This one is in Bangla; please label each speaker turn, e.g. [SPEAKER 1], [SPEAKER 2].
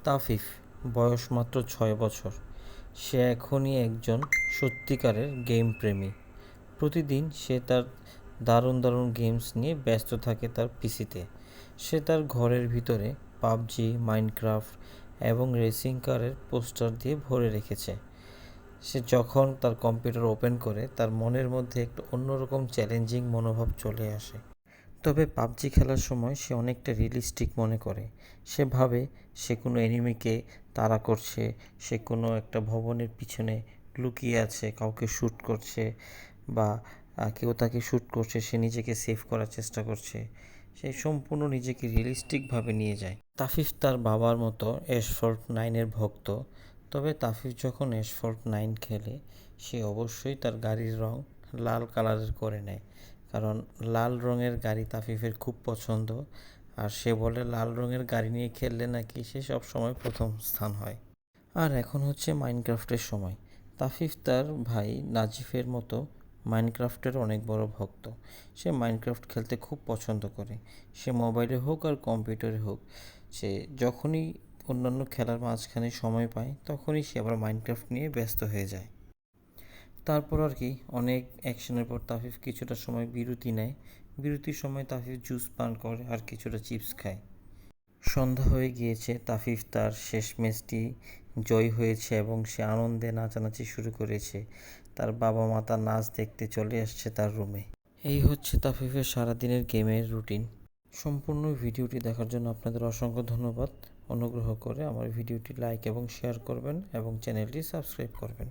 [SPEAKER 1] তাফিফ বয়স মাত্র ৬ বছর। সে এখনই একজন সত্যিকারের গেম প্রেমী। প্রতিদিন সে তার দারুণ দারুণ গেমস নিয়ে ব্যস্ত থাকে তার পিসিতে। সে তার ঘরের ভিতরে পাবজি, মাইনক্রাফট এবং রেসিং কারের পোস্টার দিয়ে ভরে রেখেছে। সে যখন তার কম্পিউটার ওপেন করে তার মনের মধ্যে একটা অন্যরকম চ্যালেঞ্জিং মনোভাব চলে আসে। তবে পাবজি খেলার সময় সে অনেকটা রিয়েলিস্টিক মনে করে। সে ভাবে সে কোনো এনিমিকে তাড়া করছে, সে কোনো একটা ভবনের পিছনে লুকিয়ে আছে, কাউকে শ্যুট করছে বা কেউ তাকে শ্যুট করছে, সে নিজেকে সেভ করার চেষ্টা করছে। সে সম্পূর্ণ নিজেকে রিয়েলিস্টিকভাবে নিয়ে যায়। তাফিফ তার বাবার মতো অ্যাসফল্ট 9-এর ভক্ত। তবে তাফিফ যখন অ্যাসফল্ট 9 খেলে সে অবশ্যই তার গাড়ির রং লাল কালারের করে নেয়, কারণ লাল রঙের গাড়ি তাফিফের খুব পছন্দ। আর সে বলে লাল রঙের গাড়ি নিয়ে খেললে নাকি সে সব সময় প্রথম স্থান হয়। আর এখন হচ্ছে মাইনক্রাফটের সময়। তাফিফ তার ভাই নাজিফের মতো মাইনক্রাফটের অনেক বড় ভক্ত। সে মাইনক্রাফট খেলতে খুব পছন্দ করে। সে মোবাইলে হোক আর কম্পিউটারে হোক, সে যখনই অন্যান্য খেলার মাঝখানে সময় পায় তখনই সে আবার মাইনক্রাফট নিয়ে ব্যস্ত হয়ে যায়। তারপর আর কি অনেক অ্যাকশনের পর তাফিফ কিছুটা সময় বিরতি নেয়। বিরতির সময় তাফিফ জুস পান করে আর কিছুটা চিপস খায়। সন্ধ্যা হয়ে গিয়েছে, তাফিফ তার শেষ ম্যাচটি জয় হয়েছে এবং সে আনন্দে নাচানাচি শুরু করেছে। তার বাবা মা তার নাচ দেখতে চলে আসছে তার রুমে। এই হচ্ছে তাফিফের সারাদিনের গেমের রুটিন। সম্পূর্ণ ভিডিওটি দেখার জন্য আপনাদের অসংখ্য ধন্যবাদ। অনুগ্রহ করে আমার ভিডিওটি লাইক এবং শেয়ার করবেন এবং চ্যানেলটি সাবস্ক্রাইব করবেন।